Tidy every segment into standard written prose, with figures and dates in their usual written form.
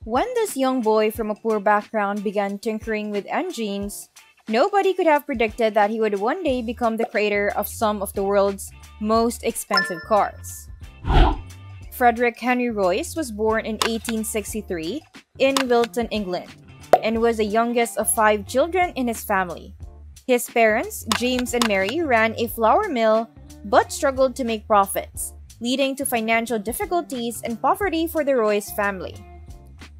When this young boy from a poor background began tinkering with engines, nobody could have predicted that he would one day become the creator of some of the world's most expensive cars. Frederick Henry Royce was born in 1863 in Wilton, England, and was the youngest of 5 children in his family. His parents, James and Mary, ran a flour mill but struggled to make profits, leading to financial difficulties and poverty for the Royce family.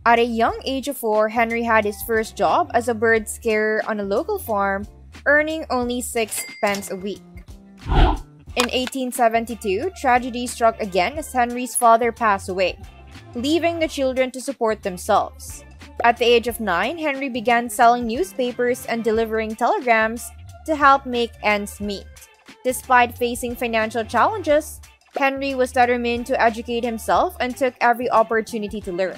At a young age of 4, Henry had his first job as a bird scarer on a local farm, earning only 6 pence a week. In 1872, tragedy struck again as Henry's father passed away, leaving the children to support themselves. At the age of 9, Henry began selling newspapers and delivering telegrams to help make ends meet. Despite facing financial challenges, Henry was determined to educate himself and took every opportunity to learn.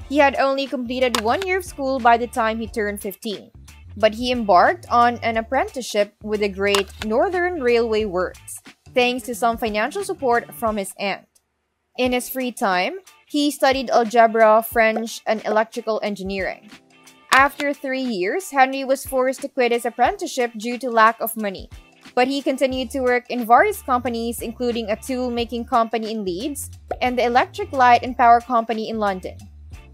He had only completed 1 year of school by the time he turned 15, but he embarked on an apprenticeship with the Great Northern Railway Works, thanks to some financial support from his aunt. In his free time, he studied algebra, French, and electrical engineering. After 3 years, Henry was forced to quit his apprenticeship due to lack of money, but he continued to work in various companies, including a tool-making company in Leeds and the Electric Light and Power Company in London.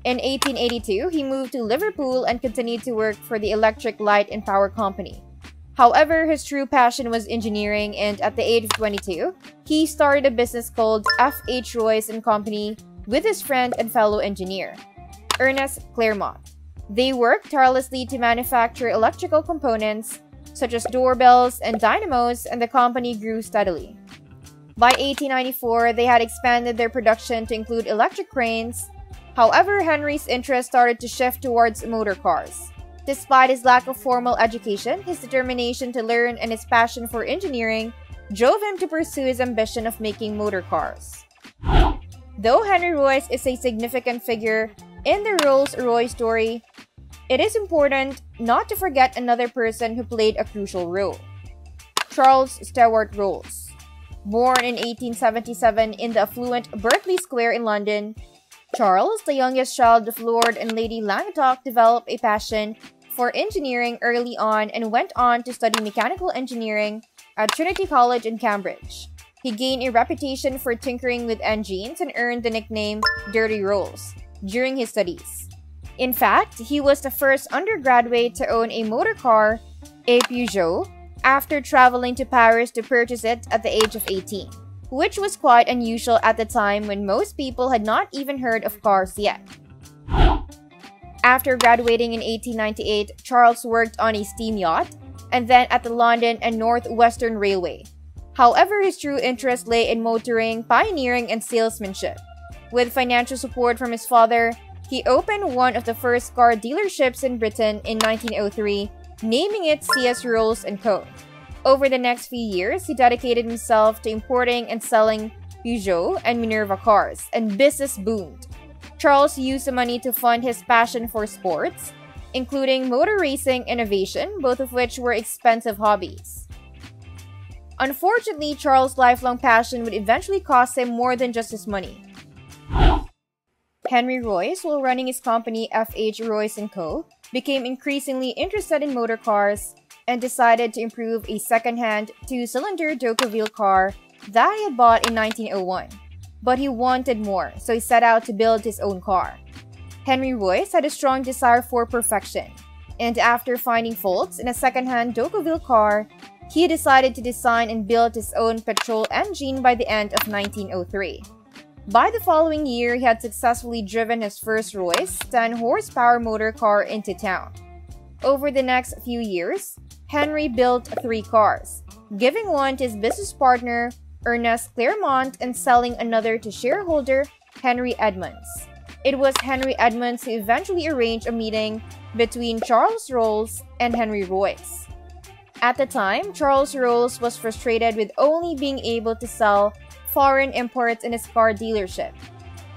In 1882, he moved to Liverpool and continued to work for the Electric Light and Power Company. However, his true passion was engineering, and at the age of 22, he started a business called F.H. Royce & Company with his friend and fellow engineer, Ernest Claremont. They worked tirelessly to manufacture electrical components such as doorbells and dynamos, and the company grew steadily. By 1894, they had expanded their production to include electric cranes. However, Henry's interest started to shift towards motor cars. Despite his lack of formal education, his determination to learn and his passion for engineering drove him to pursue his ambition of making motor cars. Though Henry Royce is a significant figure in the Rolls-Royce story, it is important not to forget another person who played a crucial role: Charles Stewart Rolls. Born in 1877 in the affluent Berkeley Square in London, Charles, the youngest child of Lord and Lady Languedoc, developed a passion for engineering early on and went on to study mechanical engineering at Trinity College in Cambridge. He gained a reputation for tinkering with engines and earned the nickname Dirty Rolls during his studies. In fact, he was the first undergraduate to own a motor car, a Peugeot, after traveling to Paris to purchase it at the age of 18. Which was quite unusual at the time when most people had not even heard of cars yet. After graduating in 1898, Charles worked on a steam yacht and then at the London and North Western Railway. However, his true interest lay in motoring, pioneering, and salesmanship. With financial support from his father, he opened one of the first car dealerships in Britain in 1903, naming it C.S. Rolls & Co. Over the next few years, he dedicated himself to importing and selling Peugeot and Minerva cars, and business boomed. Charles used the money to fund his passion for sports, including motor racing and aviation, both of which were expensive hobbies. Unfortunately, Charles' lifelong passion would eventually cost him more than just his money. Henry Royce, while running his company F.H. Royce & Co., became increasingly interested in motor cars and decided to improve a second-hand 2-cylinder Deauville car that he had bought in 1901. But he wanted more, so he set out to build his own car. Henry Royce had a strong desire for perfection, and after finding faults in a second-hand Deauville car, he decided to design and build his own petrol engine by the end of 1903. By the following year, he had successfully driven his first Royce 10-horsepower motor car into town. Over the next few years, Henry built 3 cars, giving one to his business partner, Ernest Claremont, and selling another to shareholder Henry Edmunds. It was Henry Edmunds who eventually arranged a meeting between Charles Rolls and Henry Royce. At the time, Charles Rolls was frustrated with only being able to sell foreign imports in his car dealership.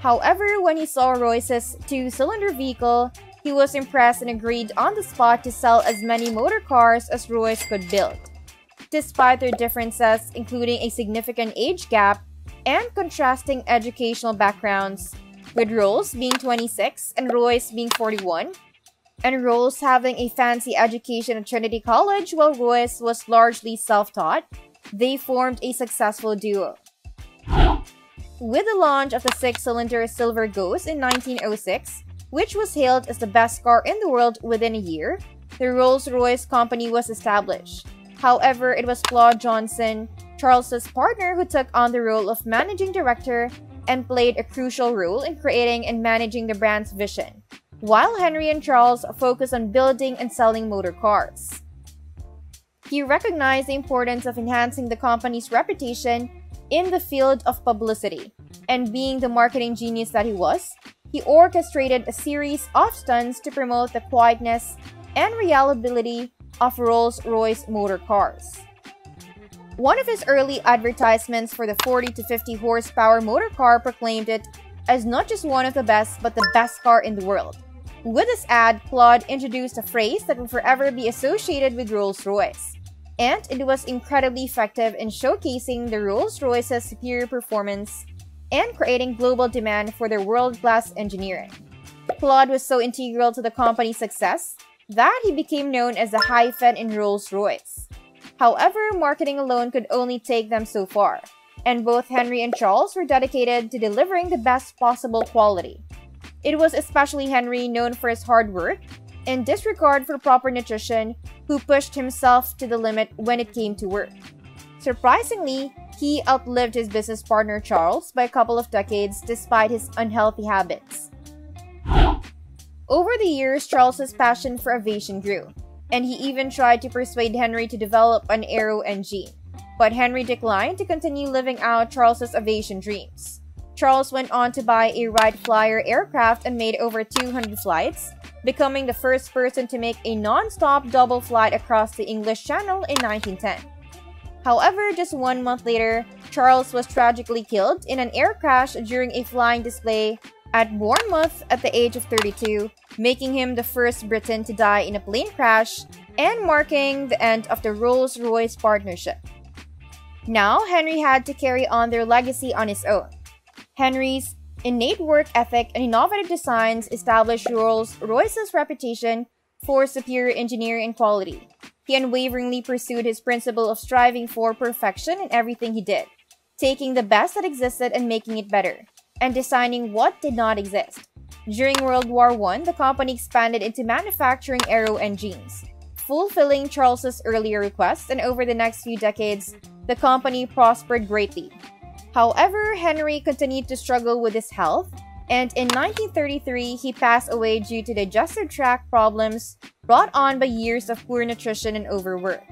However, when he saw Royce's 2-cylinder vehicle, he was impressed and agreed on the spot to sell as many motor cars as Royce could build. Despite their differences, including a significant age gap and contrasting educational backgrounds, with Rolls being 26 and Royce being 41, and Rolls having a fancy education at Trinity College while Royce was largely self-taught. They formed a successful duo. With the launch of the 6-cylinder Silver Ghost in 1906, which was hailed as the best car in the world within a year, the Rolls-Royce company was established. However, it was Claude Johnson, Charles's partner, who took on the role of managing director and played a crucial role in creating and managing the brand's vision, while Henry and Charles focused on building and selling motor cars. He recognized the importance of enhancing the company's reputation in the field of publicity, and being the marketing genius that he was, he orchestrated a series of stunts to promote the quietness and reliability of Rolls-Royce motor cars. One of his early advertisements for the 40 to 50 horsepower motor car proclaimed it as not just one of the best, but the best car in the world. With this ad, Claude introduced a phrase that will forever be associated with Rolls-Royce, and it was incredibly effective in showcasing the Rolls-Royce's superior performance and creating global demand for their world-class engineering. Claude was so integral to the company's success that he became known as the hyphen in Rolls-Royce. However, marketing alone could only take them so far, and both Henry and Charles were dedicated to delivering the best possible quality. It was especially Henry, known for his hard work and disregard for proper nutrition, who pushed himself to the limit when it came to work. Surprisingly, he outlived his business partner Charles by a couple of decades despite his unhealthy habits. Over the years, Charles's passion for aviation grew, and he even tried to persuade Henry to develop an aero engine. But Henry declined to continue living out Charles's aviation dreams. Charles went on to buy a Wright Flyer aircraft and made over 200 flights, becoming the first person to make a non-stop double flight across the English Channel in 1910. However, just 1 month later, Charles was tragically killed in an air crash during a flying display at Bournemouth at the age of 32, making him the first Briton to die in a plane crash and marking the end of the Rolls-Royce partnership. Now, Henry had to carry on their legacy on his own. Henry's innate work ethic and innovative designs established Rolls-Royce's reputation for superior engineering and quality. He unwaveringly pursued his principle of striving for perfection in everything he did, taking the best that existed and making it better, and designing what did not exist. During World War I, the company expanded into manufacturing aero engines, fulfilling Charles's earlier requests, and over the next few decades, the company prospered greatly. However, Henry continued to struggle with his health, and in 1933, he passed away due to digestive tract problems brought on by years of poor nutrition and overwork.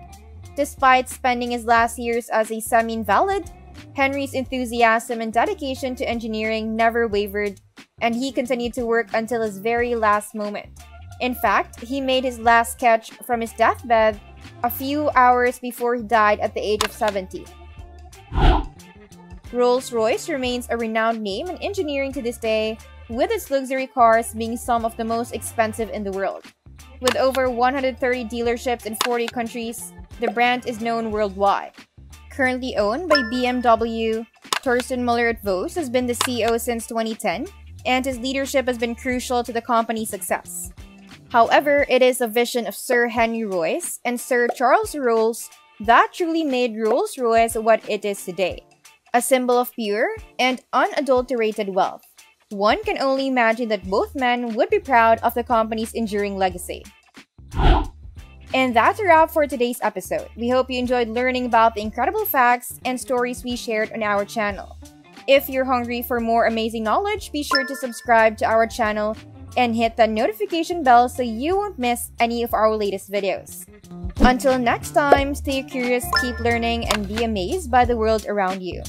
Despite spending his last years as a semi-invalid, Henry's enthusiasm and dedication to engineering never wavered, and he continued to work until his very last moment. In fact, he made his last sketch from his deathbed a few hours before he died at the age of 70. Rolls-Royce remains a renowned name in engineering to this day, with its luxury cars being some of the most expensive in the world. With over 130 dealerships in 40 countries, the brand is known worldwide. Currently owned by BMW, Thorsten Müller-Vos has been the CEO since 2010, and his leadership has been crucial to the company's success. However, it is a vision of Sir Henry Royce and Sir Charles Rolls that truly made Rolls-Royce what it is today, a symbol of pure and unadulterated wealth. One can only imagine that both men would be proud of the company's enduring legacy. And that's a wrap for today's episode. We hope you enjoyed learning about the incredible facts and stories we shared on our channel. If you're hungry for more amazing knowledge, be sure to subscribe to our channel and hit the notification bell so you won't miss any of our latest videos. Until next time, stay curious, keep learning, and be amazed by the world around you.